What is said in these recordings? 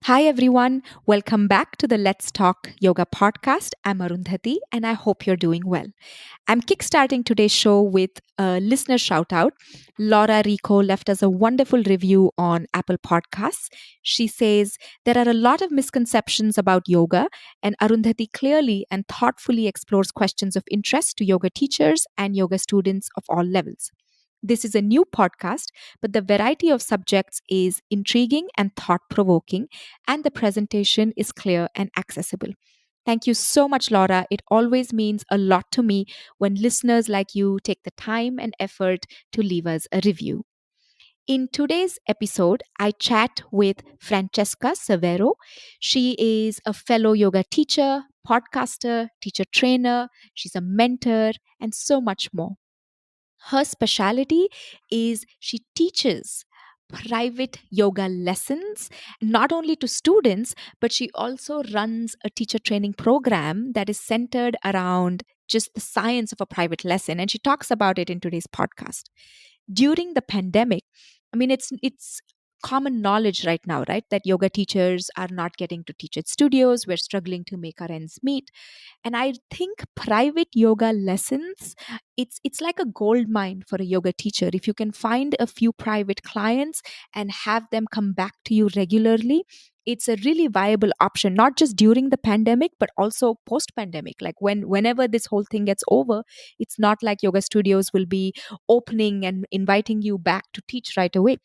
Hi, everyone. Welcome back to the Let's Talk Yoga podcast. I'm Arundhati, and I hope you're doing well. I'm kickstarting today's show with a listener shout out. Laura Rico left us a wonderful review on Apple Podcasts. She says, there are a lot of misconceptions about yoga, and Arundhati clearly and thoughtfully explores questions of interest to yoga teachers and yoga students of all levels. This is a new podcast, but the variety of subjects is intriguing and thought provoking, and the presentation is clear and accessible. Thank you so much, Laura. It always means a lot to me when listeners like you take the time and effort to leave us a review. In today's episode, I chat with Francesca Cervero. She is a fellow yoga teacher, podcaster, teacher trainer. She's a mentor, and so much more. Her specialty is she teaches private yoga lessons not only to students, but she also runs a teacher training program that is centered around just the science of a private lesson, and she talks about it in today's podcast. During the pandemic, it's common knowledge right now, right, that yoga teachers are not getting to teach at studios. We're struggling to make our ends meet, and I think private yoga lessons, it's like a gold mine for a yoga teacher. If you can find a few private clients and have them come back to you regularly, it's a really viable option, not just during the pandemic but also post pandemic. Like whenever this whole thing gets over, it's not like yoga studios will be opening and inviting you back to teach right away.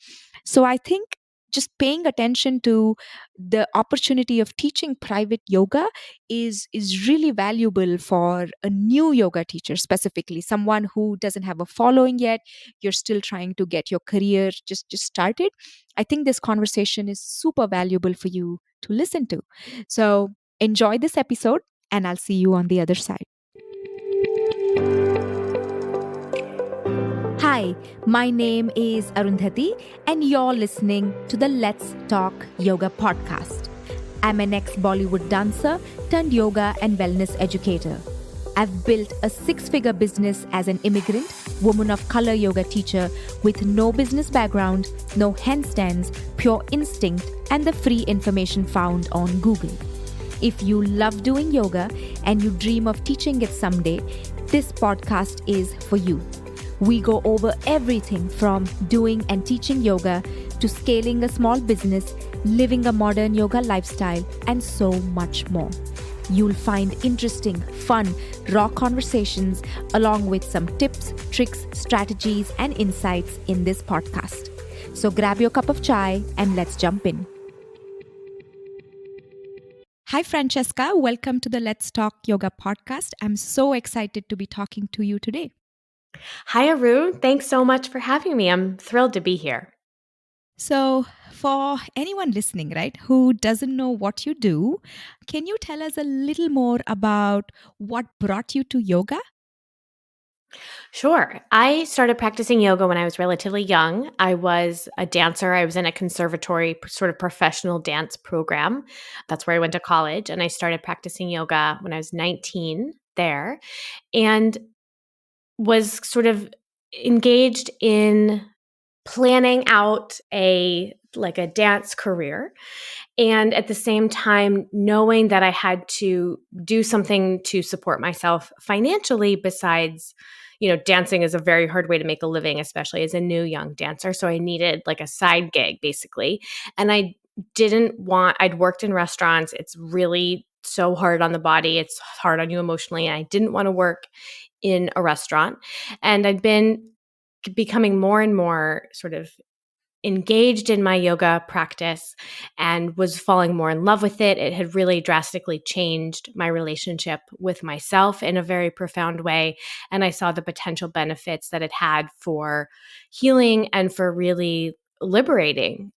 So I think just paying attention to the opportunity of teaching private yoga is really valuable for a new yoga teacher, specifically someone who doesn't have a following yet. You're still trying to get your career just started. I think this conversation is super valuable for you to listen to. So enjoy this episode, and I'll see you on the other side. Hi, my name is Arundhati, and you're listening to the Let's Talk Yoga podcast. I'm an ex Bollywood dancer turned yoga and wellness educator. I've built a six-figure business as an immigrant, woman of color yoga teacher with no business background, no handstands, pure instinct, and the free information found on Google. If you love doing yoga and you dream of teaching it someday, this podcast is for you. We go over everything from doing and teaching yoga to scaling a small business, living a modern yoga lifestyle, and so much more. You'll find interesting, fun, raw conversations along with some tips, tricks, strategies, and insights in this podcast. So grab your cup of chai and let's jump in. Hi, Francesca. Welcome to the Let's Talk Yoga podcast. I'm so excited to be talking to you today. Hi, Arun. Thanks so much for having me. I'm thrilled to be here. So, for anyone listening, right, who doesn't know what you do, can you tell us a little more about what brought you to yoga? Sure. I started practicing yoga when I was relatively young. I was a dancer. I was in a conservatory sort of professional dance program. That's where I went to college. And I started practicing yoga when I was 19 there and was sort of engaged in planning out a dance career, and at the same time knowing that I had to do something to support myself financially besides, dancing is a very hard way to make a living, especially as a new young dancer. So I needed like a side gig basically. And I'd worked in restaurants. It's really so hard on the body. It's hard on you emotionally. And I didn't want to work in a restaurant. And I'd been becoming more and more sort of engaged in my yoga practice and was falling more in love with it. It had really drastically changed my relationship with myself in a very profound way. And I saw the potential benefits that it had for healing and for really liberating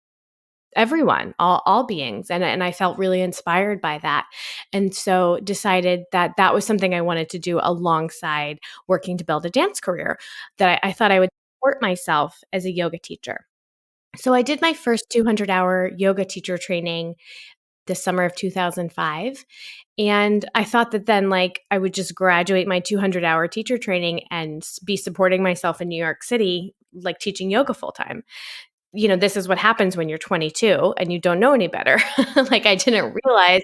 everyone, all beings. And I felt really inspired by that. And so decided that that was something I wanted to do alongside working to build a dance career, that I thought I would support myself as a yoga teacher. So I did my first 200-hour yoga teacher training the summer of 2005. And I thought that then I would just graduate my 200-hour teacher training and be supporting myself in New York City, like teaching yoga full time. this is what happens when you're 22 and you don't know any better. Like, I didn't realize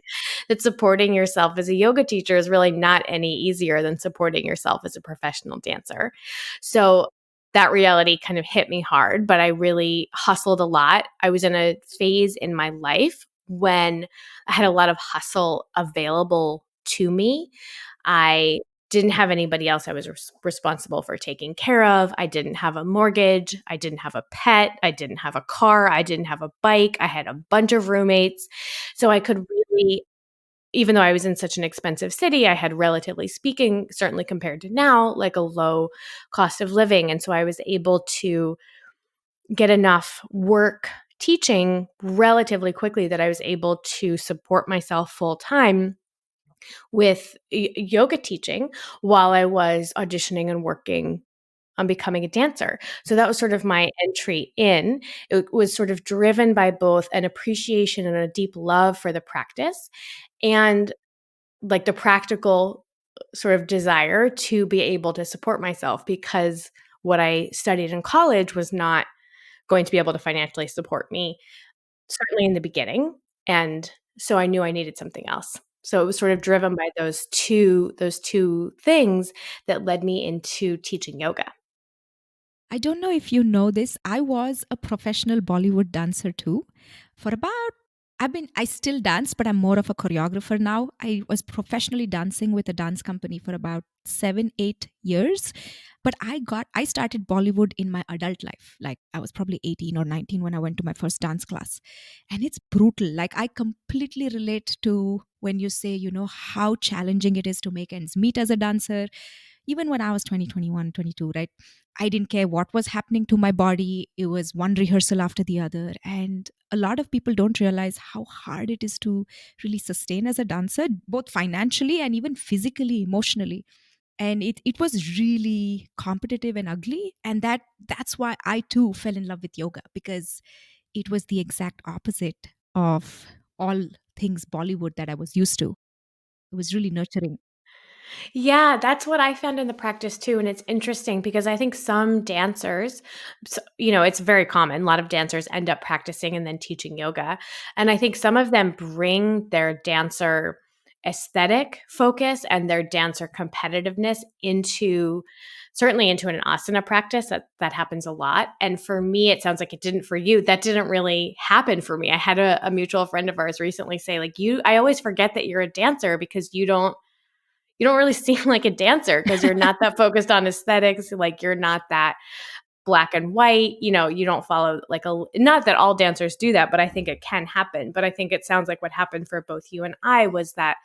that supporting yourself as a yoga teacher is really not any easier than supporting yourself as a professional dancer. So that reality kind of hit me hard, but I really hustled a lot. I was in a phase in my life when I had a lot of hustle available to me. I didn't have anybody else I was responsible for taking care of. I didn't have a mortgage. I didn't have a pet. I didn't have a car. I didn't have a bike. I had a bunch of roommates. So I could really, even though I was in such an expensive city, I had, relatively speaking, certainly compared to now, like a low cost of living. And so I was able to get enough work teaching relatively quickly that I was able to support myself full time with yoga teaching while I was auditioning and working on becoming a dancer. So that was sort of my entry in. It was sort of driven by both an appreciation and a deep love for the practice and like the practical sort of desire to be able to support myself, because what I studied in college was not going to be able to financially support me, certainly in the beginning, and so I knew I needed something else. So it was sort of driven by those two things that led me into teaching yoga. I don't know if you know this. I was a professional Bollywood dancer too. For about, I still dance, but I'm more of a choreographer now. I was professionally dancing with a dance company for about 7, 8 years. But I started Bollywood in my adult life. Like I was probably 18 or 19 when I went to my first dance class. And it's brutal. Like I completely relate to when you say, how challenging it is to make ends meet as a dancer. Even when I was 20, 21, 22, right? I didn't care what was happening to my body. It was one rehearsal after the other. And a lot of people don't realize how hard it is to really sustain as a dancer, both financially and even physically, emotionally. And it was really competitive and ugly. And that's why I too fell in love with yoga, because it was the exact opposite of all things Bollywood that I was used to. It was really nurturing. Yeah, that's what I found in the practice too, and it's interesting because I think some dancers, it's very common. A lot of dancers end up practicing and then teaching yoga, and I think some of them bring their dancer aesthetic focus and their dancer competitiveness into, certainly into an asana practice. That happens a lot, and for me, it sounds like it didn't for you. That didn't really happen for me. I had a mutual friend of ours recently say, like, I always forget that you're a dancer because you don't really seem like a dancer because you're not that focused on aesthetics. Like, you're not that black and white. You don't follow like not that all dancers do that, but I think it can happen. But I think it sounds like what happened for both you and I was that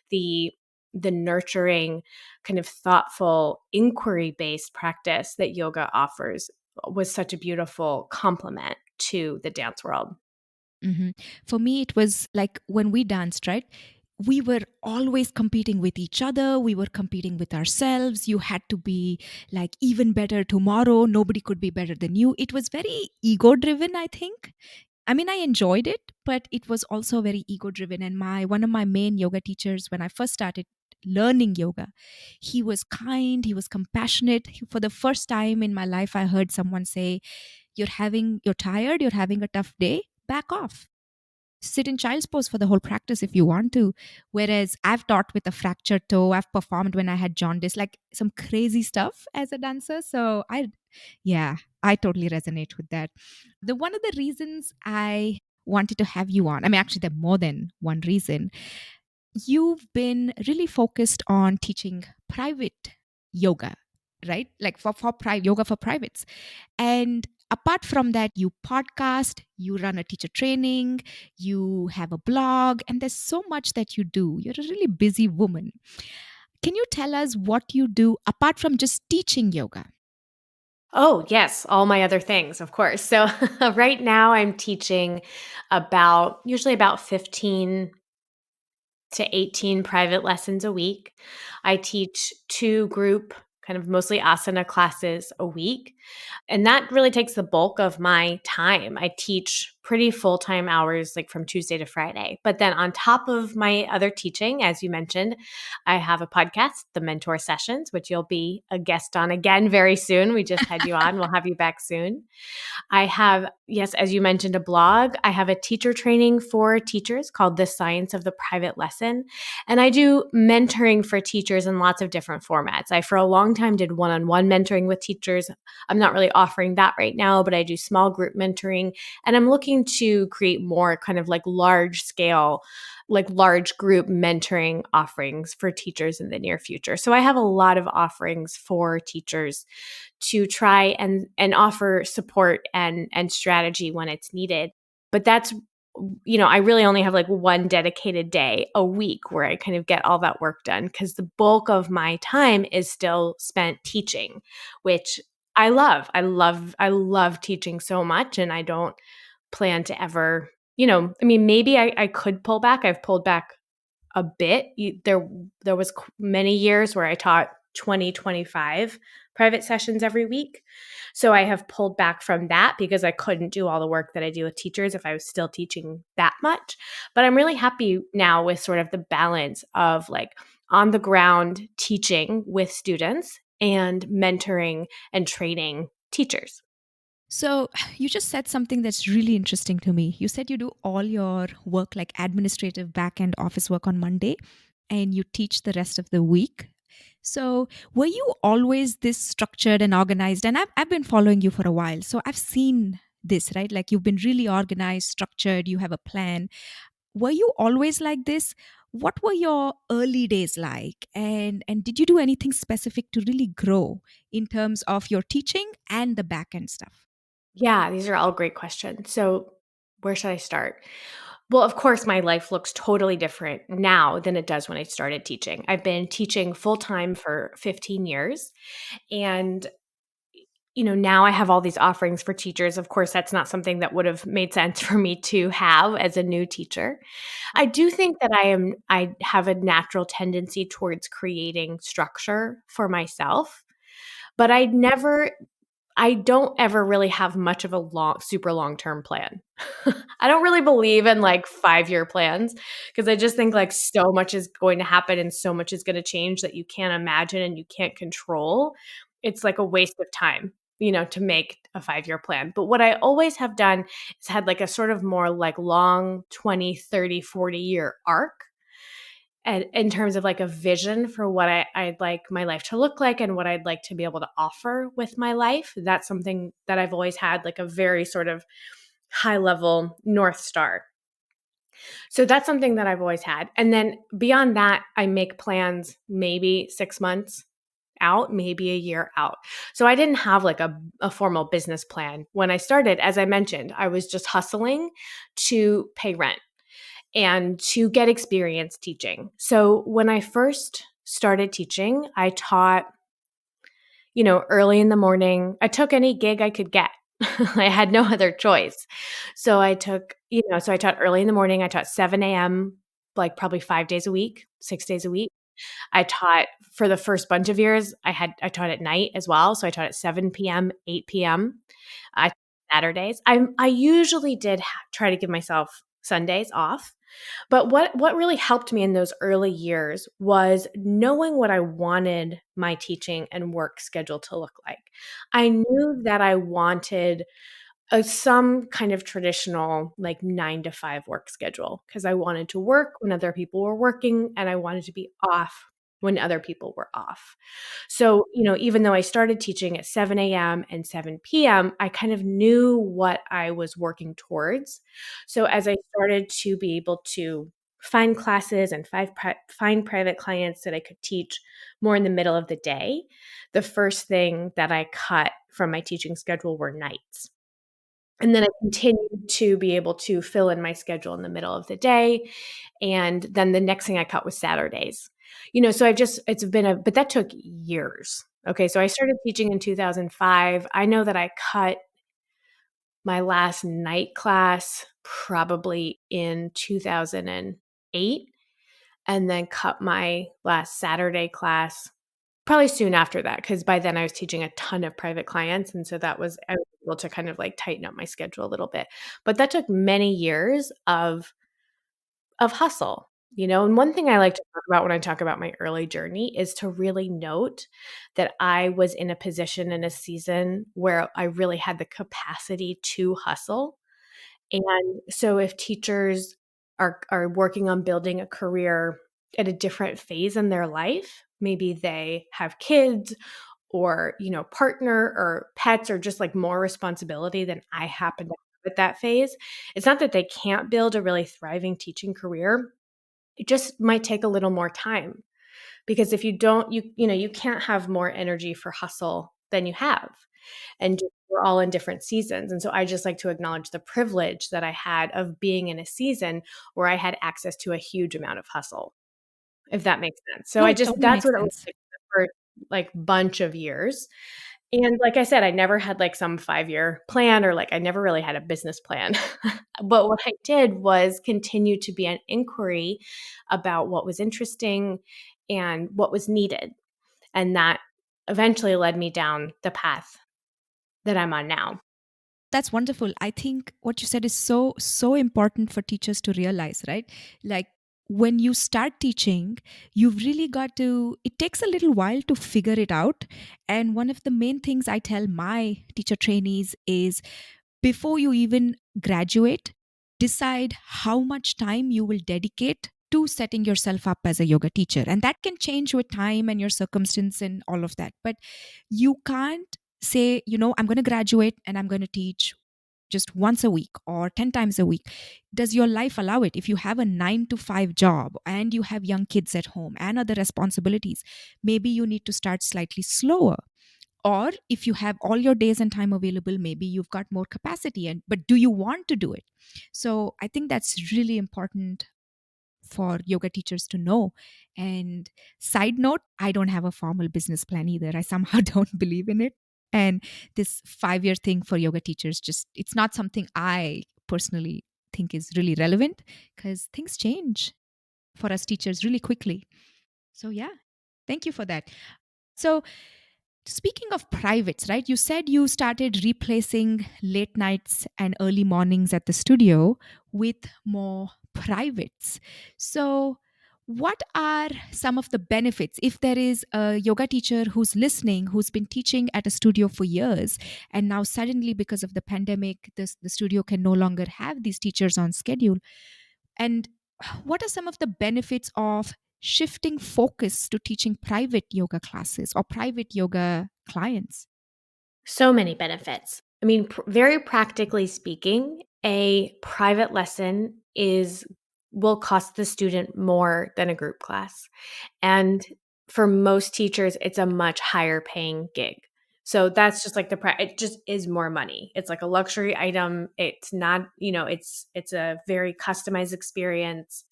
the the nurturing, kind of thoughtful, inquiry-based practice that yoga offers was such a beautiful complement to the dance world. Mhm. For me, it was like when we danced, right? We were always competing with each other. We were competing with ourselves. You had to be like even better tomorrow. Nobody could be better than you. It was very ego driven, I think. I mean, I enjoyed it, but it was also very ego driven. And my one of my main yoga teachers, when I first started learning yoga, he was kind, he was compassionate. For the first time in my life, I heard someone say, you're tired, you're having a tough day, back off, sit in child's pose for the whole practice if you want to. Whereas I've taught with a fractured toe, I've performed when I had jaundice, like some crazy stuff as a dancer. So yeah, I totally resonate with that. The one of the reasons I wanted to have you on, I mean, actually, there are more than one reason. You've been really focused on teaching private yoga, right? Like for yoga for privates. And apart from that, you podcast, you run a teacher training, you have a blog, and there's so much that you do. You're a really busy woman. Can you tell us what you do apart from just teaching yoga? Oh, yes, all my other things, of course. So right now I'm teaching about usually about 15 to 18 private lessons a week. I teach two group, kind of mostly asana classes a week. And that really takes the bulk of my time. I teach pretty full-time hours, like from Tuesday to Friday. But then on top of my other teaching, as you mentioned, I have a podcast, The Mentor Sessions, which you'll be a guest on again very soon. We just had you on. We'll have you back soon. I have, yes, as you mentioned, a blog. I have a teacher training for teachers called The Science of the Private Lesson. And I do mentoring for teachers in lots of different formats. I, for a long time, did one on one mentoring with teachers. I'm not really offering that right now, but I do small group mentoring. And I'm looking to create more kind of like large scale, like large group mentoring offerings for teachers in the near future. So I have a lot of offerings for teachers to try and offer support and strategy when it's needed. But that's, I really only have like one dedicated day a week where I kind of get all that work done because the bulk of my time is still spent teaching, which I love. I love teaching so much, and I don't plan to ever, maybe I could pull back. I've pulled back a bit. There was many years where I taught 20, 25 private sessions every week. So I have pulled back from that because I couldn't do all the work that I do with teachers if I was still teaching that much. But I'm really happy now with sort of the balance of like on the ground teaching with students and mentoring and training teachers. So, you just said something that's really interesting to me. You said you do all your work, like administrative back end office work, on Monday, and you teach the rest of the week. So, were you always this structured and organized? And I've been following you for a while. So, I've seen this, right? Like you've been really organized, structured, you have a plan. Were you always like this? What were your early days like? And did you do anything specific to really grow in terms of your teaching and the back end stuff? Yeah, these are all great questions. So, where should I start? Well, of course, my life looks totally different now than it does when I started teaching. I've been teaching full time for 15 years. And, now I have all these offerings for teachers. Of course, that's not something that would have made sense for me to have as a new teacher. I do think that I have a natural tendency towards creating structure for myself, but I don't ever really have much of a super long-term plan. I don't really believe in like 5-year plans because I just think like so much is going to happen and so much is going to change that you can't imagine and you can't control. It's like a waste of time, to make a 5-year plan. But what I always have done is had like a sort of more like long 20, 30, 40-year arc, and in terms of like a vision for what I'd like my life to look like and what I'd like to be able to offer with my life. That's something that I've always had, like a very sort of high level North Star. So that's something that I've always had. And then beyond that, I make plans maybe 6 months out, maybe a year out. So I didn't have like a formal business plan. When I started, as I mentioned, I was just hustling to pay rent and to get experience teaching. So when I first started teaching, I taught, early in the morning. I took any gig I could get. I had no other choice. So I took, so I taught early in the morning. I taught 7 a.m., like probably 5 days a week, 6 days a week. I taught for the first bunch of years, I taught at night as well. So I taught at 7 p.m., 8 p.m. I Saturdays. I usually did try to give myself Sundays off. But what really helped me in those early years was knowing what I wanted my teaching and work schedule to look like. I knew that I wanted some kind of traditional like 9 to 5 work schedule because I wanted to work when other people were working and I wanted to be off when other people were off. So, even though I started teaching at 7 a.m. and 7 p.m., I kind of knew what I was working towards. So, as I started to be able to find classes and find private clients that I could teach more in the middle of the day, the first thing that I cut from my teaching schedule were nights. And then I continued to be able to fill in my schedule in the middle of the day, and then the next thing I cut was Saturdays. So but that took years. Okay, so I started teaching in 2005. I know that I cut my last night class probably in 2008, and then cut my last Saturday class Probably soon after that, because by then I was teaching a ton of private clients, and so I was able to kind of, like, tighten up my schedule a little bit. But that took many years of hustle, and one thing I like to talk about when I talk about my early journey is to really note that I was in a position in a season where I really had the capacity to hustle. And so if teachers are working on building a career at a different phase in their life, maybe they have kids or, partner or pets or just like more responsibility than I happen to have at that phase. It's not that they can't build a really thriving teaching career. It just might take a little more time because if you don't, you can't have more energy for hustle than you have. And just we're all in different seasons. And so I just like to acknowledge the privilege that I had of being in a season where I had access to a huge amount of hustle, if that makes sense. So No, it totally that's makes what it was sense. like the first like bunch of years. And like I said, I never had like some 5-year plan or like I never really had a business plan. But what I did was continue to be an inquiry about what was interesting and what was needed. And that eventually led me down the path that I'm on now. That's wonderful. I think what you said is so important for teachers to realize, right? Like when you start teaching, you've really got to, it takes a little while to figure it out. And one of the main things I tell my teacher trainees is before you even graduate, decide how much time you will dedicate to setting yourself up as a yoga teacher. And that can change with time and your circumstance and all of that. But you can't say, I'm going to graduate and I'm going to teach just once a week or 10 times a week. Does your life allow it? If you have a 9 to 5 job and you have young kids at home and other responsibilities, maybe you need to start slightly slower. Or if you have all your days and time available, maybe you've got more capacity, and but do you want to do it? So I think that's really important for yoga teachers to know. And side note, I don't have a formal business plan either. I somehow don't believe in it. And this 5-year thing for yoga teachers, just it's not something I personally think is really relevant because things change for us teachers really quickly. So yeah, thank you for that. So speaking of privates, right? You said you started replacing late nights and early mornings at the studio with more privates. So, what are some of the benefits if there is a yoga teacher who's listening, who's been teaching at a studio for years, and now suddenly because of the pandemic, the studio can no longer have these teachers on schedule? And what are some of the benefits of shifting focus to teaching private yoga classes or private yoga clients? So many benefits. I mean, very practically speaking, a private lesson is will cost the student more than a group class. And for most teachers, it's a much higher paying gig. So that's just like it just is more money. It's like a luxury item. It's not, it's a very customized experience.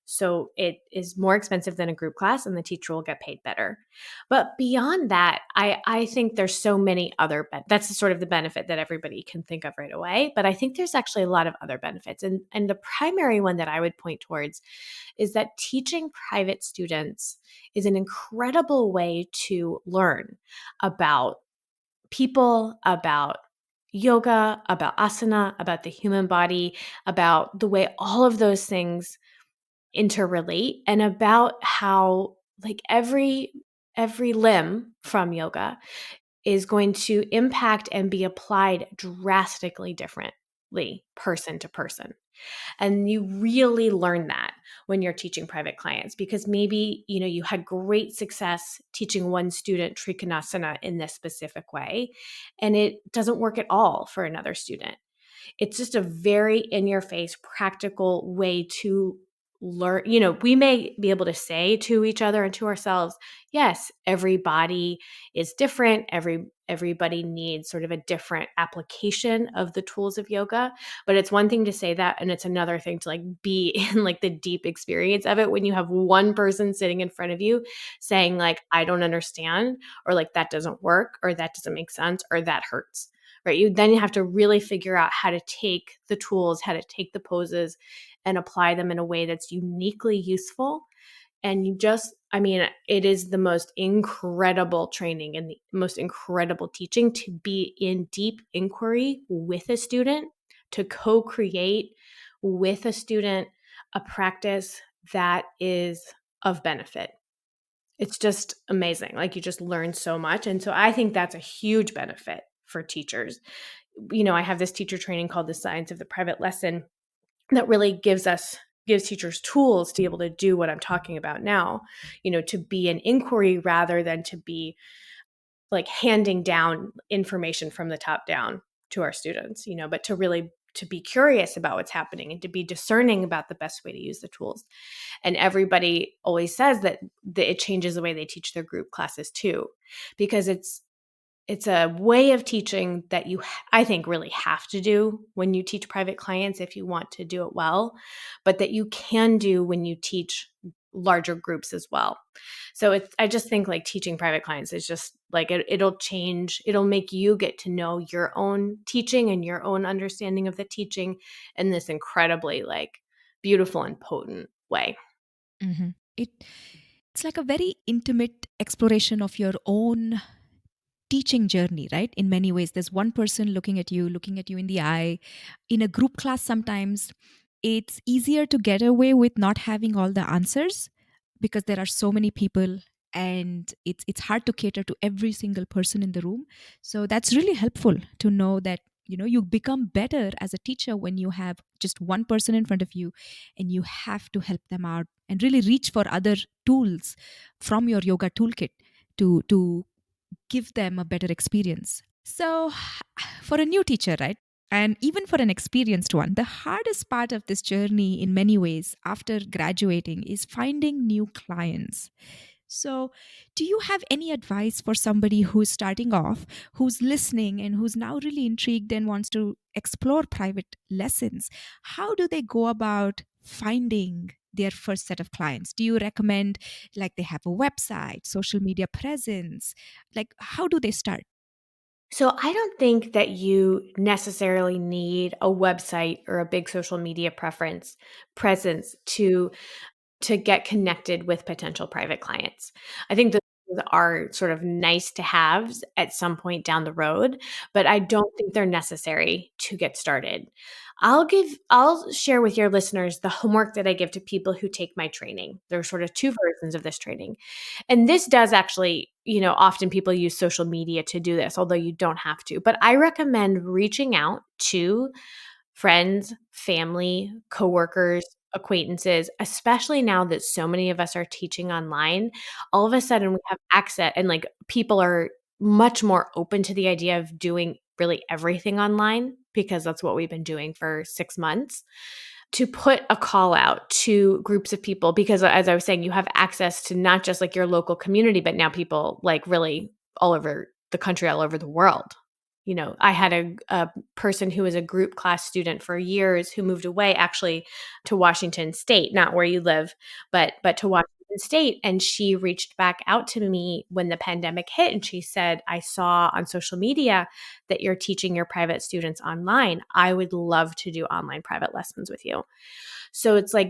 So it is more expensive than a group class and the teacher will get paid better. But beyond that, I think there's so many other that's sort of the benefit that everybody can think of right away, but I think there's actually a lot of other benefits. And the primary one that I would point towards is that teaching private students is an incredible way to learn about people, about yoga, about asana, about the human body, about the way all of those things interrelate and about how like every limb from yoga is going to impact and be applied drastically differently person to person. And you really learn that when you're teaching private clients because maybe, you had great success teaching one student trikonasana in this specific way and it doesn't work at all for another student. It's just a very in your face practical way to learn. We may be able to say to each other and to ourselves, yes, every body is different. Everybody needs sort of a different application of the tools of yoga, but it's one thing to say that and it's another thing to like be in like the deep experience of it when you have one person sitting in front of you saying like I don't understand or like that doesn't work or that doesn't make sense or that hurts, right? You have to really figure out how to take the tools, how to take the poses and apply them in a way that's uniquely useful And it is the most incredible training and the most incredible teaching to be in deep inquiry with a student, to co-create with a student a practice that is of benefit. It's just amazing. Like, you just learn so much. And so I think that's a huge benefit for teachers. I have this teacher training called The Science of the Private Lesson that really gives teachers tools to be able to do what I'm talking about now, to be an inquiry rather than to be like handing down information from the top down to our students, but to be curious about what's happening and to be discerning about the best way to use the tools. And everybody always says that it changes the way they teach their group classes too, because it's a way of teaching that I think, really have to do when you teach private clients if you want to do it well, but that you can do when you teach larger groups as well. So I just think like teaching private clients is just like, it'll make you get to know your own teaching and your own understanding of the teaching in this incredibly like beautiful and potent way. Mm-hmm. It's like a very intimate exploration of your own teaching journey, right? In many ways, there's one person looking at you in the eye. In a group class, sometimes it's easier to get away with not having all the answers because there are so many people, and it's hard to cater to every single person in the room. So that's really helpful to know that you become better as a teacher when you have just one person in front of you and you have to help them out and really reach for other tools from your yoga toolkit to give them a better experience. So, for a new teacher, right? And even for an experienced one, the hardest part of this journey, in many ways, after graduating, is finding new clients. So, do you have any advice for somebody who's starting off, who's listening, and who's now really intrigued and wants to explore private lessons? How do they go about finding their first set of clients? Do you recommend like they have a website, social media presence? Like, how do they start? So I don't think that you necessarily need a website or a big social media presence to get connected with potential private clients. I think those are sort of nice to haves at some point down the road, but I don't think they're necessary to get started. I'll share with your listeners the homework that I give to people who take my training. There are sort of two versions of this training. And this does actually, often people use social media to do this, although you don't have to. But I recommend reaching out to friends, family, coworkers, acquaintances, especially now that so many of us are teaching online. All of a sudden we have access, and like people are much more open to the idea of doing really everything online because that's what we've been doing for 6 months. To put a call out to groups of people, because as I was saying, you have access to not just like your local community, but now people like really all over the country, all over the world. I had a person who was a group class student for years who moved away actually to Washington State, not where you live, but to Washington State. And she reached back out to me when the pandemic hit. And she said, I saw on social media that you're teaching your private students online. I would love to do online private lessons with you. So it's like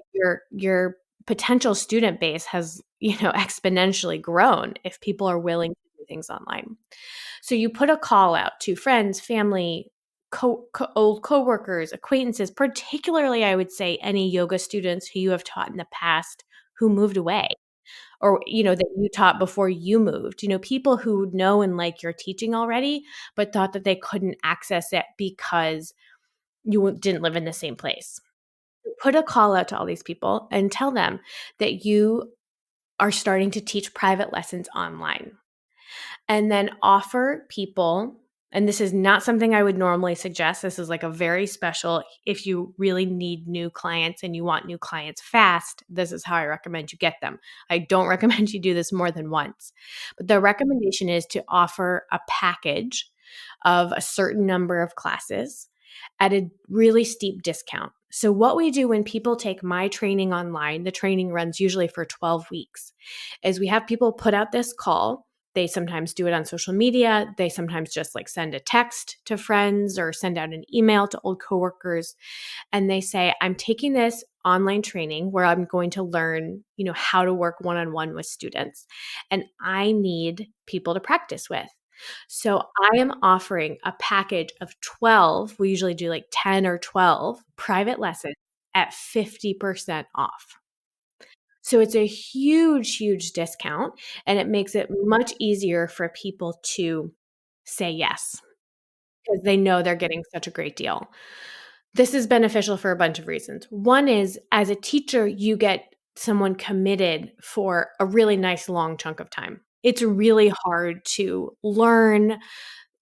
your potential student base has, exponentially grown if people are willing to do things online. So you put a call out to friends, family, old coworkers, acquaintances, particularly I would say any yoga students who you have taught in the past who moved away, or that you taught before you moved. People who know and like your teaching already, but thought that they couldn't access it because you didn't live in the same place. Put a call out to all these people and tell them that you are starting to teach private lessons online. And then offer people, and this is not something I would normally suggest. This is like a very special, if you really need new clients and you want new clients fast, this is how I recommend you get them. I don't recommend you do this more than once. But the recommendation is to offer a package of a certain number of classes at a really steep discount. So what we do when people take my training online, the training runs usually for 12 weeks, is we have people put out this call They sometimes do it on social media. They sometimes just like send a text to friends or send out an email to old coworkers. And they say, I'm taking this online training where I'm going to learn, how to work one-on-one with students. And I need people to practice with. So I am offering a package of 12. We usually do like 10 or 12 private lessons at 50% off. So it's a huge, huge discount, and it makes it much easier for people to say yes because they know they're getting such a great deal. This is beneficial for a bunch of reasons. One is, as a teacher, you get someone committed for a really nice long chunk of time. It's really hard to learn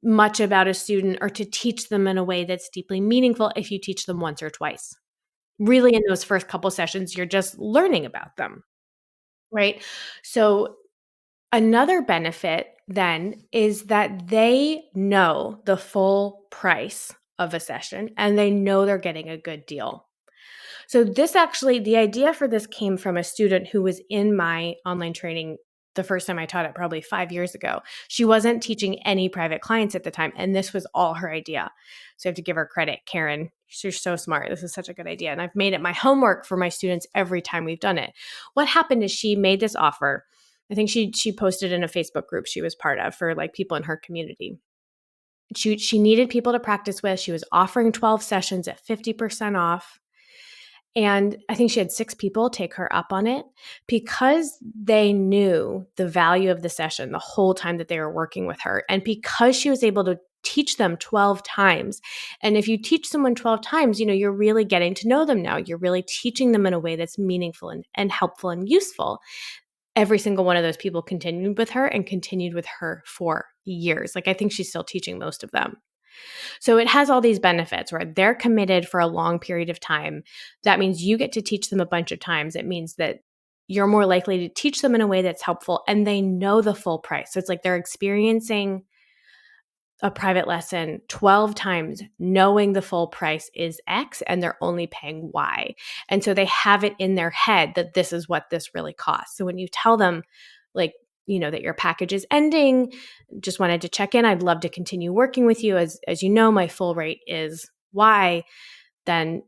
much about a student or to teach them in a way that's deeply meaningful if you teach them once or twice. Really, in those first couple sessions, you're just learning about them, right? So another benefit then is that they know the full price of a session and they know they're getting a good deal. So the idea for this came from a student who was in my online training the first time I taught it, probably 5 years ago. She wasn't teaching any private clients at the time, and this was all her idea. So I have to give her credit, Karen. She's so smart. This is such a good idea. And I've made it my homework for my students every time we've done it. What happened is she made this offer. I think she posted in a Facebook group she was part of for like people in her community. She needed people to practice with. She was offering 12 sessions at 50% off. And I think she had 6 people take her up on it because they knew the value of the session the whole time that they were working with her. And because she was able to teach them 12 times. And if you teach someone 12 times, you're really getting to know them now. You're really teaching them in a way that's meaningful and helpful and useful. Every single one of those people continued with her and continued with her for years. Like, I think she's still teaching most of them. So it has all these benefits where they're committed for a long period of time. That means you get to teach them a bunch of times. It means that you're more likely to teach them in a way that's helpful and they know the full price. So it's like they're experiencing a private lesson 12 times knowing the full price is X and they're only paying Y. And so they have it in their head that this is what this really costs. So when you tell them like, that your package is ending, just wanted to check in. I'd love to continue working with you. As you know, my full rate is Y. Then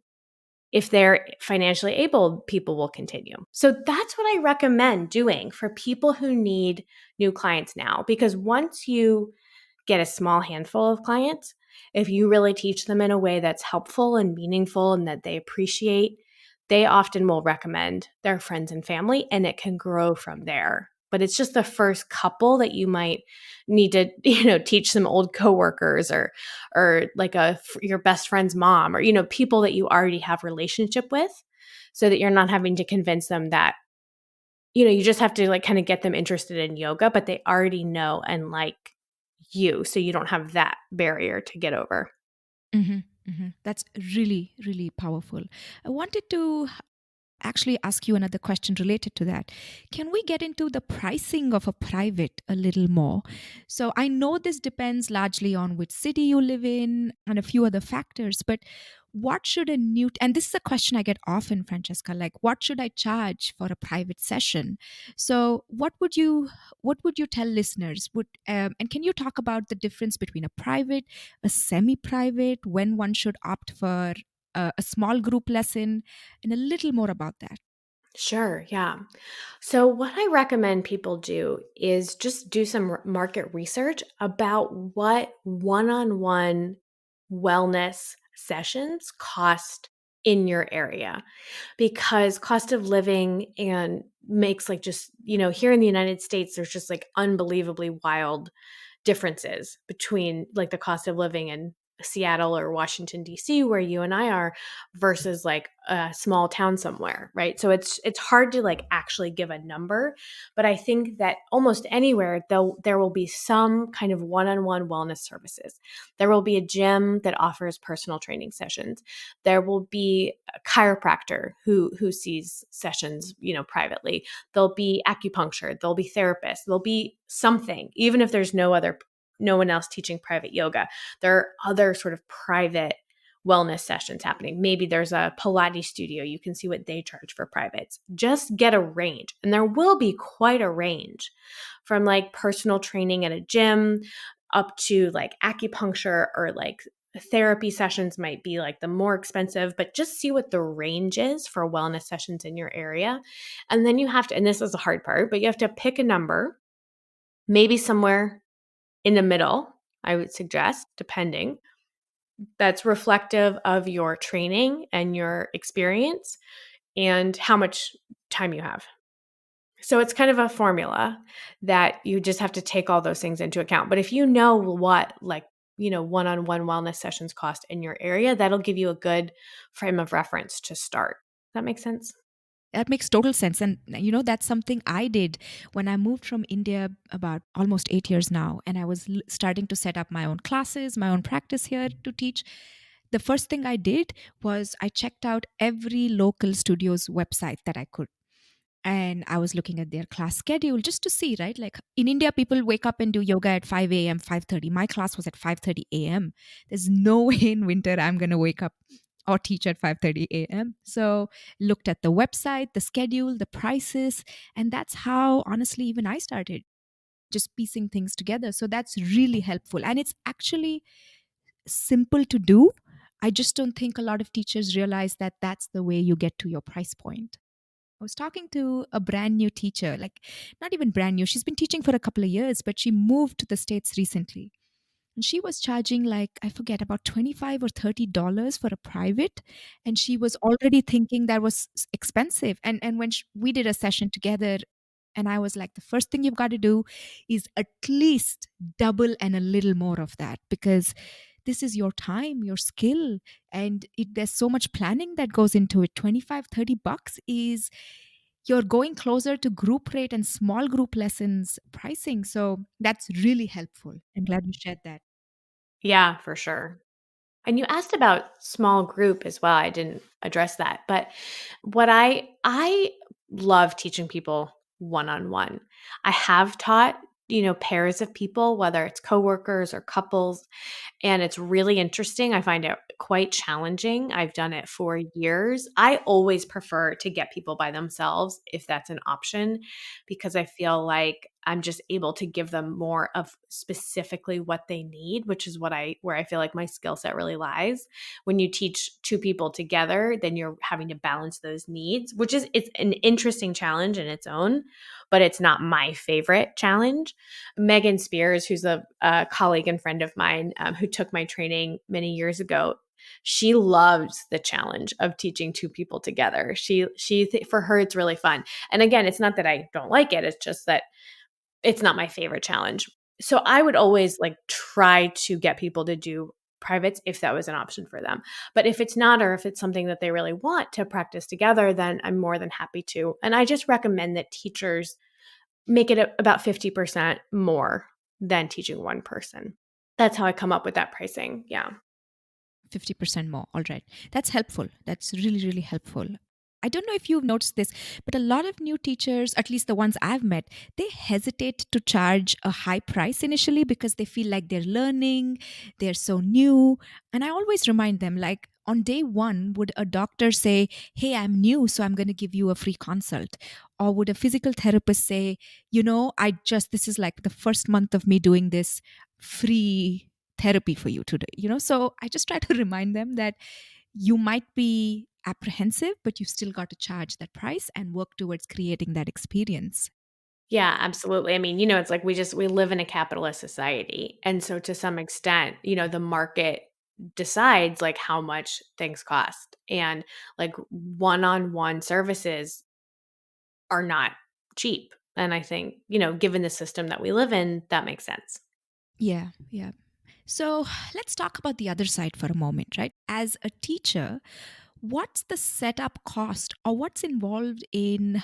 if they're financially able, people will continue. So that's what I recommend doing for people who need new clients now, because once you get a small handful of clients, if you really teach them in a way that's helpful and meaningful and that they appreciate, they often will recommend their friends and family, and it can grow from there. But it's just the first couple that you might need to, teach some old coworkers or like your best friend's mom, or people that you already have relationship with, so that you're not having to convince them that you just have to like kind of get them interested in yoga, but they already know and like you, so you don't have that barrier to get over. That's really, really powerful. I wanted to actually ask you another question related to that. Can we get into the pricing of a private a little more? So I know this depends largely on which city you live in and a few other factors, but what should a new, and this is a question I get often, Francesca, like what should I charge for a private session? So what would you tell listeners? And can you talk about the difference between a private, a semi-private, when one should opt for a small group lesson, and a little more about that? Sure, yeah. So what I recommend people do is just do some market research about what one-on-one wellness sessions cost in your area, because cost of living and makes like just, here in the United States, there's just like unbelievably wild differences between like the cost of living in Seattle or Washington D.C. where you and I are versus like a small town somewhere, right? So it's hard to like actually give a number, but I think that almost anywhere there will be some kind of one-on-one wellness services. There will be a gym that offers personal training sessions. There will be a chiropractor who sees sessions, privately. There'll be acupuncture, there'll be therapists, there'll be something, even if there's no one else teaching private yoga. There are other sort of private wellness sessions happening. Maybe there's a Pilates studio. You can see what they charge for privates. Just get a range. And there will be quite a range from like personal training at a gym up to like acupuncture or like therapy sessions might be like the more expensive, but just see what the range is for wellness sessions in your area. And then you have to, and this is the hard part, but you have to pick a number, maybe somewhere in the middle, I would suggest, depending, that's reflective of your training and your experience and how much time you have. So it's kind of a formula that you just have to take all those things into account. But if you know what, like, one-on-one wellness sessions cost in your area, that'll give you a good frame of reference to start. That makes sense? That makes total sense. And, that's something I did when I moved from India about almost 8 years now. And I was starting to set up my own classes, my own practice here to teach. The first thing I did was I checked out every local studio's website that I could, and I was looking at their class schedule just to see, right? Like in India, people wake up and do yoga at 5 a.m., 5:30. My class was at 5:30 a.m. There's no way in winter I'm going to wake up or teach at 5:30 a.m. So looked at the website, the schedule, the prices, and that's how honestly even I started just piecing things together. So that's really helpful, and it's actually simple to do. I just don't think a lot of teachers realize that that's the way you get to your price point. I was talking to a brand new teacher, like not even brand new. She's been teaching for a couple of years, but she moved to the States recently. And she was charging like, I forget, about 25 or $30 for a private. And she was already thinking that was expensive. And when we did a session together, and I was like, the first thing you've got to do is at least double and a little more of that, because this is your time, your skill, and there's so much planning that goes into it. 25, $30 is you're going closer to group rate and small group lessons pricing. So that's really helpful. I'm glad you shared that. Yeah, for sure. And you asked about small group as well. I didn't address that. But what I love teaching people one-on-one. I have taught, pairs of people, whether it's coworkers or couples, and it's really interesting. I find it quite challenging. I've done it for years. I always prefer to get people by themselves if that's an option, because I feel like I'm just able to give them more of specifically what they need, which is where I feel like my skill set really lies. When you teach two people together, then you're having to balance those needs, it's an interesting challenge in its own, but it's not my favorite challenge. Megan Spears, who's a colleague and friend of mine, who took my training many years ago, she loves the challenge of teaching two people together. For her, it's really fun. And again, it's not that I don't like it; it's just that it's not my favorite challenge. So I would always like try to get people to do privates if that was an option for them. But if it's not, or if it's something that they really want to practice together, then I'm more than happy to. And I just recommend that teachers make it about 50% more than teaching one person. That's how I come up with that pricing. Yeah. 50% more. All right. That's helpful. That's really, really helpful. I don't know if you've noticed this, but a lot of new teachers, at least the ones I've met, they hesitate to charge a high price initially because they feel like they're learning, they're so new. And I always remind them, like, on day one, would a doctor say, "Hey, I'm new, so I'm going to give you a free consult?" Or would a physical therapist say, this is like the first month of me doing this, free therapy for you today? So I just try to remind them that you might be apprehensive, but you still got to charge that price and work towards creating that experience. Yeah, absolutely. I mean, it's like we live in a capitalist society. And so to some extent, the market decides like how much things cost. And like one-on-one services are not cheap. And I think, given the system that we live in, that makes sense. Yeah, yeah. So let's talk about the other side for a moment, right? As a teacher, what's the setup cost or what's involved in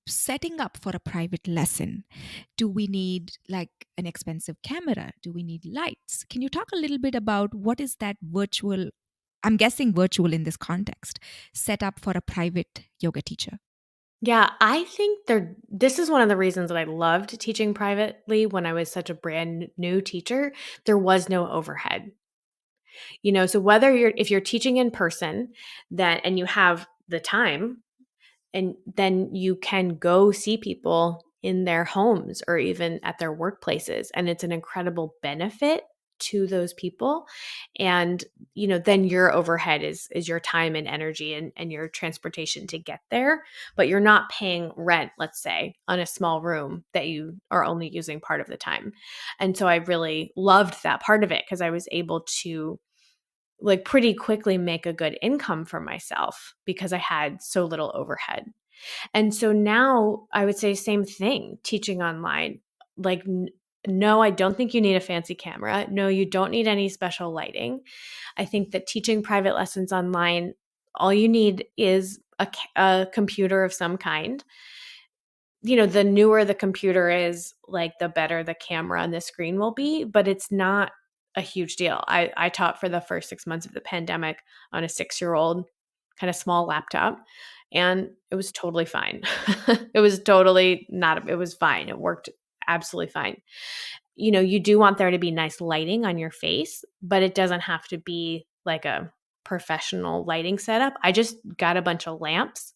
setting up for a private lesson? Do we need like an expensive camera? Do we need lights? Can you talk a little bit about what is that virtual, I'm guessing virtual in this context, set up for a private yoga teacher? Yeah, I think this is one of the reasons that I loved teaching privately when I was such a brand new teacher. There was no overhead. So whether if you're teaching in person, that and you have the time, and then you can go see people in their homes or even at their workplaces, and it's an incredible benefit to those people. And then your overhead is your time and energy and your transportation to get there, but you're not paying rent, let's say, on a small room that you are only using part of the time. And so I really loved that part of it, because I was able to, like, pretty quickly make a good income for myself because I had so little overhead. And so now I would say same thing, teaching online. Like, no, I don't think you need a fancy camera. No, you don't need any special lighting. I think that teaching private lessons online, all you need is a computer of some kind. The newer the computer is, like, the better the camera and the screen will be, but it's not a huge deal. I taught for the first 6 months of the pandemic on a 6-year-old kind of small laptop, and it was totally fine. It was totally not, it was fine. It worked absolutely fine. You do want there to be nice lighting on your face, but it doesn't have to be like a professional lighting setup. I just got a bunch of lamps,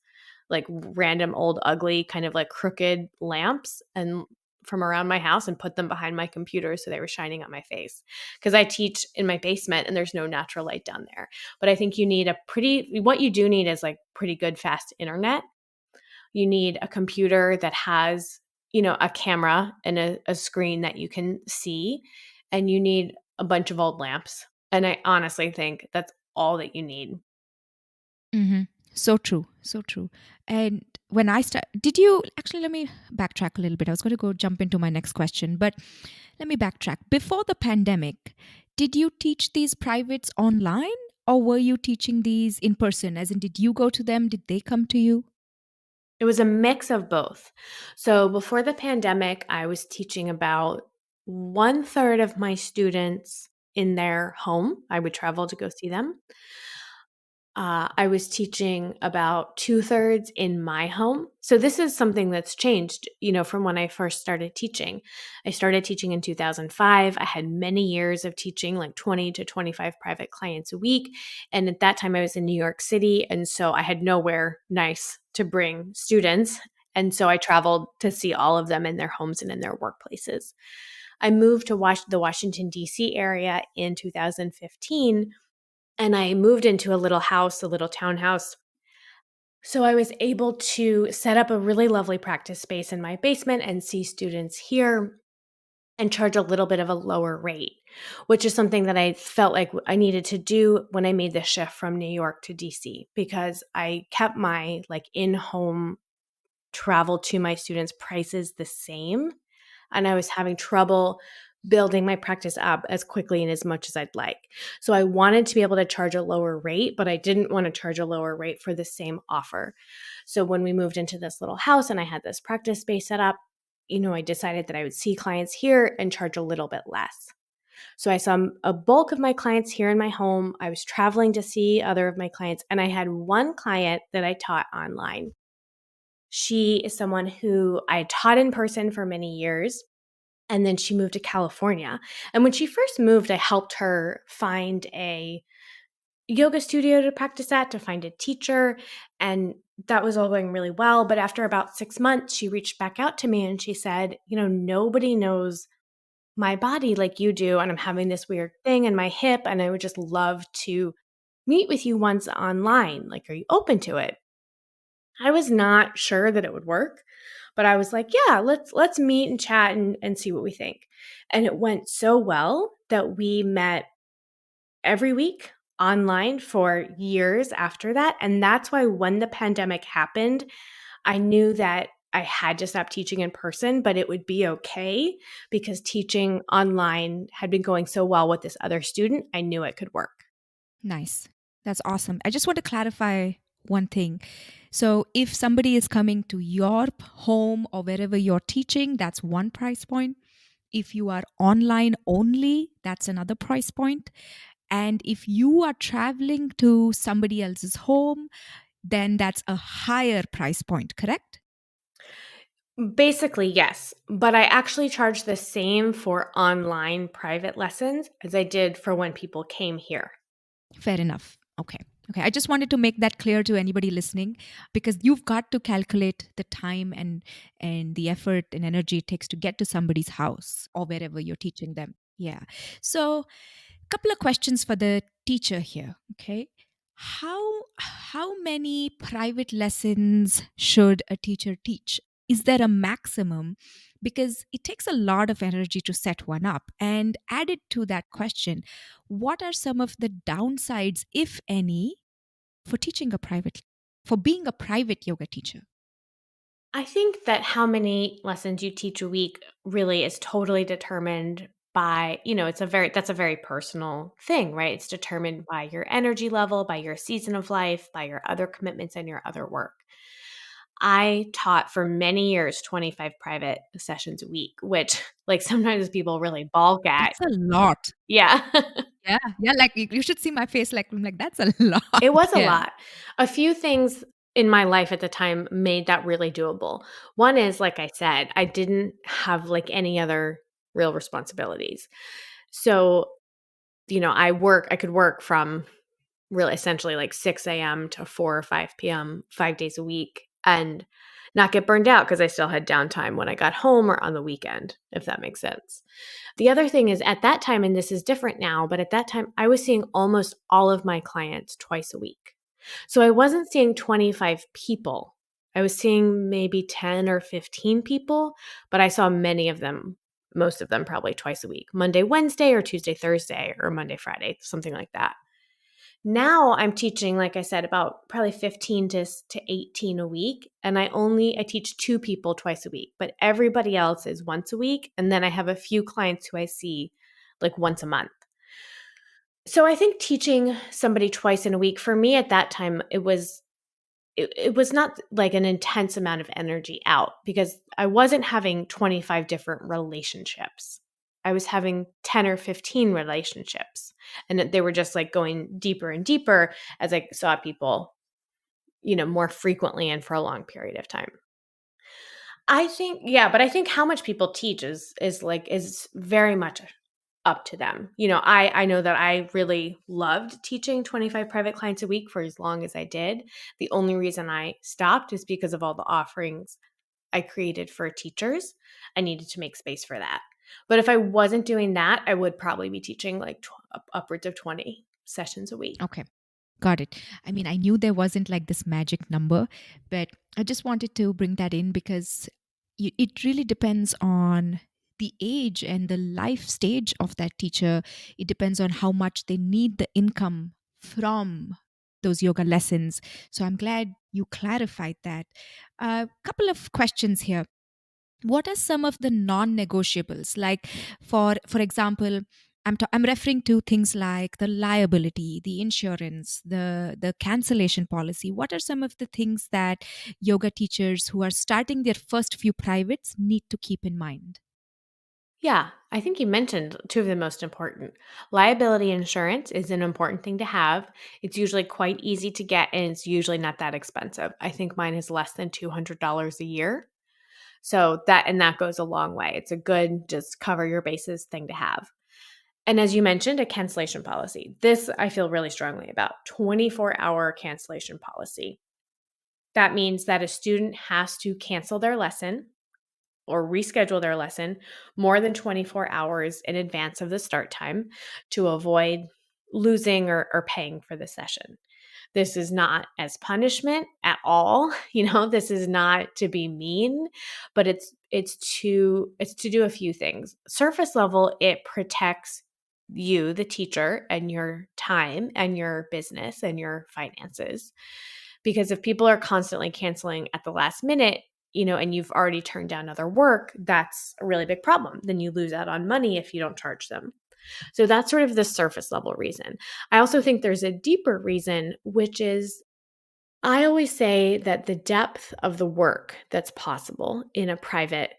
like random old ugly kind of like crooked lamps, and from around my house, and put them behind my computer so they were shining on my face, because I teach in my basement and there's no natural light down there. But I think you need what you do need is like pretty good fast internet. You need a computer that has, a camera and a screen that you can see, and you need a bunch of old lamps. And I honestly think that's all that you need. Mm-hmm. So true. So true. And when I start, did you actually, let me backtrack a little bit. I was going to go jump into my next question, but let me backtrack. Before the pandemic, did you teach these privates online, or were you teaching these in person? As in, did you go to them? Did they come to you? It was a mix of both. So before the pandemic, I was teaching about one third of my students in their home. I would travel to go see them. I was teaching about two-thirds in my home. So this is something that's changed, from when I first started teaching. I started teaching in 2005. I had many years of teaching, like 20 to 25 private clients a week. And at that time, I was in New York City. And so I had nowhere nice to bring students. And so I traveled to see all of them in their homes and in their workplaces. I moved to the Washington, D.C. area in 2015, and I moved into a little house, a little townhouse. So I was able to set up a really lovely practice space in my basement and see students here and charge a little bit of a lower rate, which is something that I felt like I needed to do when I made the shift from New York to DC, because I kept my like in-home travel to my students' prices the same, and I was having trouble building my practice up as quickly and as much as I'd like. So I wanted to be able to charge a lower rate, but I didn't want to charge a lower rate for the same offer. So when we moved into this little house and I had this practice space set up, I decided that I would see clients here and charge a little bit less. So I saw a bulk of my clients here in my home. I was traveling to see other of my clients, and I had one client that I taught online. She is someone who I taught in person for many years, and then she moved to California. And when she first moved, I helped her find a yoga studio to practice at, to find a teacher, and that was all going really well. But after about 6 months, she reached back out to me and she said, nobody knows my body like you do, and I'm having this weird thing in my hip, and I would just love to meet with you once online. Like, are you open to it? I was not sure that it would work, but I was like, yeah, let's meet and chat and see what we think. And it went so well that we met every week online for years after that. And that's why when the pandemic happened, I knew that I had to stop teaching in person, but it would be okay, because teaching online had been going so well with this other student. I knew it could work. Nice. That's awesome. I just want to clarify one thing. So, if somebody is coming to your home or wherever you're teaching, that's one price point. If you are online only, that's another price point. And if you are traveling to somebody else's home, then that's a higher price point, correct? Basically, yes, but I actually charge the same for online private lessons as I did for when people came here. Fair enough. Okay. Okay. I just wanted to make that clear to anybody listening because you've got to calculate the time and the effort and energy it takes to get to somebody's house or wherever you're teaching them. Yeah. So, couple of questions for the teacher here, okay? How many private lessons should a teacher teach? Is there a maximum? Because it takes a lot of energy to set one up. And added to that question, what are some of the downsides, if any, for teaching a private for being a private yoga teacher? I think that how many lessons you teach a week really is totally determined by, that's a very personal thing, right? It's determined by your energy level, by your season of life, by your other commitments and your other work. I taught for many years 25 private sessions a week, which like sometimes people really balk at. That's a lot. Yeah. Yeah. Yeah. Like you should see my face. Like, I'm like, that's a lot. It was a Yeah. lot. A few things in my life at the time made that really doable. One is, like I said, I didn't have, like, any other real responsibilities. So, I could work from really essentially, like, 6 AM to 4 or 5 PM, 5 days a week, and not get burned out because I still had downtime when I got home or on the weekend, if that makes sense. The other thing is at that time, and this is different now, but at that time, I was seeing almost all of my clients twice a week. So I wasn't seeing 25 people. I was seeing maybe 10 or 15 people, but I saw many of them, most of them probably twice a week, Monday, Wednesday, or Tuesday, Thursday, or Monday, Friday, something like that. Now I'm teaching, like I said, about probably 15 to 18 a week. And I teach two people twice a week, but everybody else is once a week. And then I have a few clients who I see like once a month. So I think teaching somebody twice in a week for me at that time, it was not like an intense amount of energy out because I wasn't having 25 different relationships. I was having 10 or 15 relationships, and that they were just like going deeper and deeper as I saw people, more frequently and for a long period of time. I think, yeah, but I think how much people teach is very much up to them. I know that I really loved teaching 25 private clients a week for as long as I did. The only reason I stopped is because of all the offerings I created for teachers. I needed to make space for that. But if I wasn't doing that, I would probably be teaching like upwards of 20 sessions a week. Okay. Got it. I mean, I knew there wasn't like this magic number, but I just wanted to bring that in because it really depends on the age and the life stage of that teacher. It depends on how much they need the income from those yoga lessons. So I'm glad you clarified that. A couple of questions here. What are some of the non-negotiables, like for example, I'm referring to things like the liability, the insurance, the cancellation policy. What are some of the things that yoga teachers who are starting their first few privates need to keep in mind? Yeah, I think you mentioned two of the most important. Liability insurance is an important thing to have. It's usually quite easy to get and it's usually not that expensive. I think mine is less than $200 a year. So that goes a long way. It's a good just cover your bases thing to have. And as you mentioned, a cancellation policy. This I feel really strongly about. 24-hour cancellation policy. That means that a student has to cancel their lesson or reschedule their lesson more than 24 hours in advance of the start time to avoid losing or paying for the session. This is not as punishment at all. This is not to be mean, but it's to do a few things. Surface level, it protects you, the teacher, and your time and your business and your finances. Because if people are constantly canceling at the last minute, and you've already turned down other work, that's a really big problem. Then you lose out on money if you don't charge them. So that's sort of the surface level reason. I also think there's a deeper reason, which is I always say that the depth of the work that's possible in a private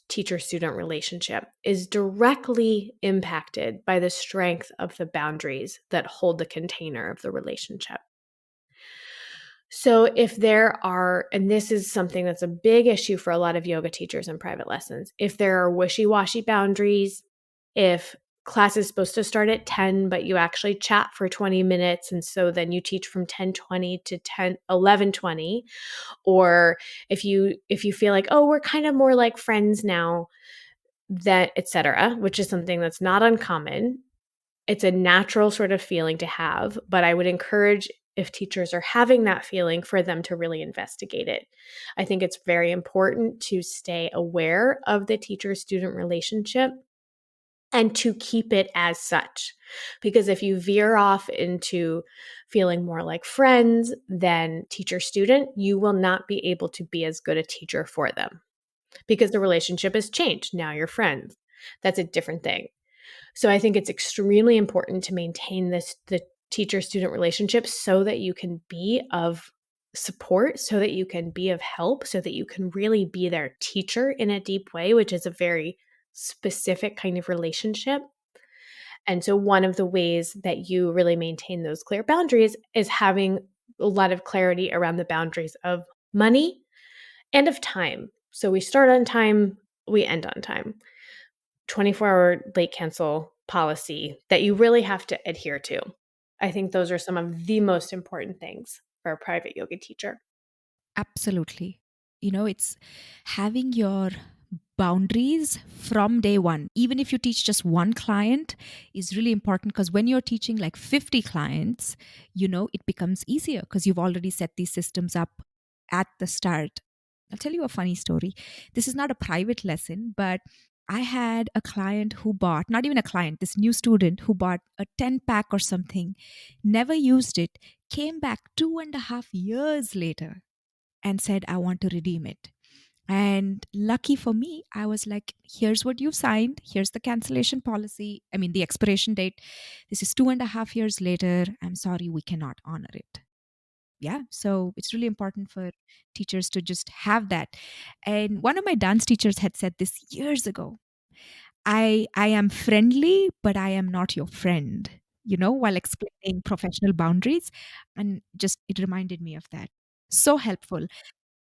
teacher student relationship is directly impacted by the strength of the boundaries that hold the container of the relationship. So, if there are, and this is something that's a big issue for a lot of yoga teachers in private lessons, if there are wishy washy boundaries, if class is supposed to start at 10, but you actually chat for 20 minutes. And so then you teach from 10:20 to 11:20, or if you feel like, oh, we're kind of more like friends now, that etc., which is something that's not uncommon. It's a natural sort of feeling to have, but I would encourage, if teachers are having that feeling, for them to really investigate it. I think it's very important to stay aware of the teacher student relationship and to keep it as such. Because if you veer off into feeling more like friends than teacher student, you will not be able to be as good a teacher for them because the relationship has changed. Now you're friends. That's a different thing. So I think it's extremely important to maintain the teacher student relationship so that you can be of support, so that you can be of help, so that you can really be their teacher in a deep way, which is a very specific kind of relationship. And so one of the ways that you really maintain those clear boundaries is having a lot of clarity around the boundaries of money and of time. So we start on time, we end on time. 24-hour late cancel policy that you really have to adhere to. I think those are some of the most important things for a private yoga teacher. Absolutely. It's having your boundaries from day one. Even if you teach just one client, is really important, because when you're teaching like 50 clients, it becomes easier because you've already set these systems up at the start. I'll tell you a funny story. This is not a private lesson, but I had a client who bought, not even a client, this new student who bought a 10 pack or something, never used it, came back 2.5 years later and said, I want to redeem it. And lucky for me, I was like, here's what you've signed. Here's the cancellation policy. I mean, the expiration date. This is 2.5 years later. I'm sorry, we cannot honor it. Yeah. So it's really important for teachers to just have that. And one of my dance teachers had said this years ago. I am friendly, but I am not your friend, while explaining professional boundaries. And just it reminded me of that. So helpful.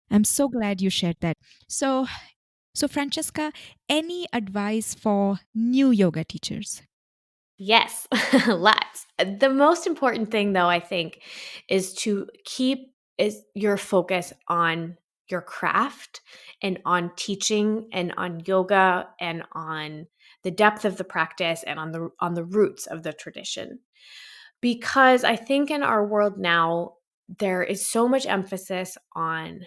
I'm so glad you shared that. So Francesca, any advice for new yoga teachers? Yes, lots. The most important thing though, I think, is to keep is your focus on your craft and on teaching and on yoga and on the depth of the practice and on the roots of the tradition. Because I think in our world now, there is so much emphasis on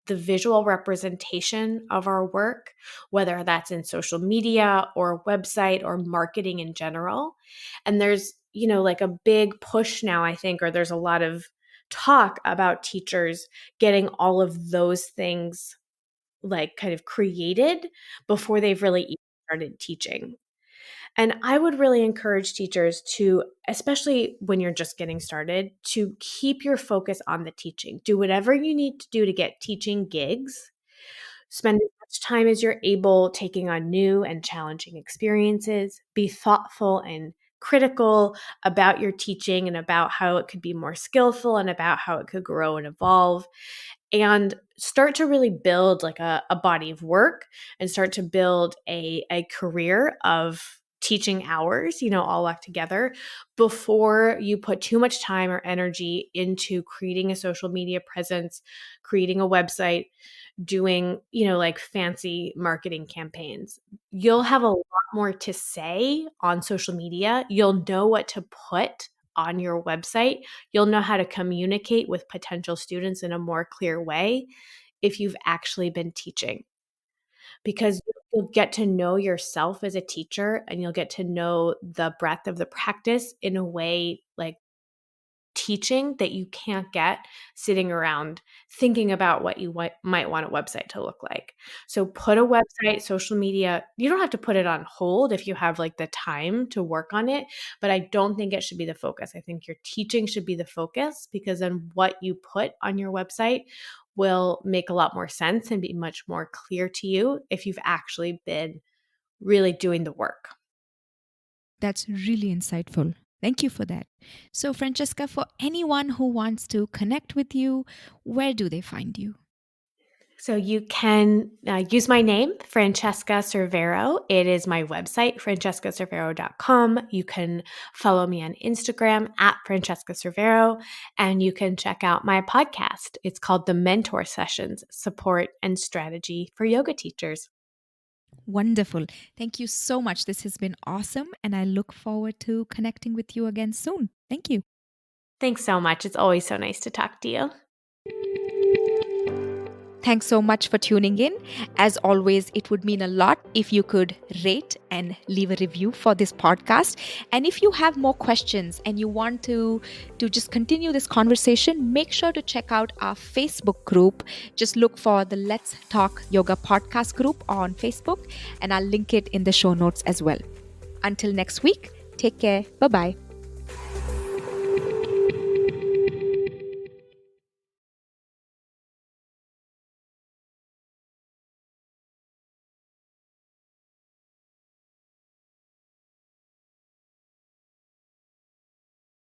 the visual representation of our work, whether that's in social media or website or marketing in general. And there's, like a big push now, I think, or there's a lot of talk about teachers getting all of those things like kind of created before they've really even started teaching. And I would really encourage teachers to, especially when you're just getting started, to keep your focus on the teaching. Do whatever you need to do to get teaching gigs. Spend as much time as you're able taking on new and challenging experiences. Be thoughtful and critical about your teaching and about how it could be more skillful and about how it could grow and evolve, and start to really build like a body of work and start to build a career of teaching hours, all work together before you put too much time or energy into creating a social media presence, creating a website, doing, like fancy marketing campaigns. You'll have a lot more to say on social media. You'll know what to put on your website. You'll know how to communicate with potential students in a more clear way if you've actually been teaching, because you'll get to know yourself as a teacher and you'll get to know the breadth of the practice in a way like teaching that you can't get sitting around thinking about what you might want a website to look like. So put a website, social media, you don't have to put it on hold if you have like the time to work on it, but I don't think it should be the focus. I think your teaching should be the focus, because then what you put on your website will make a lot more sense and be much more clear to you if you've actually been really doing the work. That's really insightful. Thank you for that. So, Francesca, for anyone who wants to connect with you, where do they find you? So you can use my name, Francesca Cervero. It is my website, francescacervero.com. You can follow me on Instagram at Francesca Cervero, and you can check out my podcast. It's called The Mentor Sessions, Support and Strategy for Yoga Teachers. Wonderful. Thank you so much. This has been awesome, and I look forward to connecting with you again soon. Thank you. Thanks so much. It's always so nice to talk to you. Thanks so much for tuning in. As always, it would mean a lot if you could rate and leave a review for this podcast. And if you have more questions and you want to just continue this conversation, make sure to check out our Facebook group. Just look for the Let's Talk Yoga podcast group on Facebook, and I'll link it in the show notes as well. Until next week, take care. Bye-bye.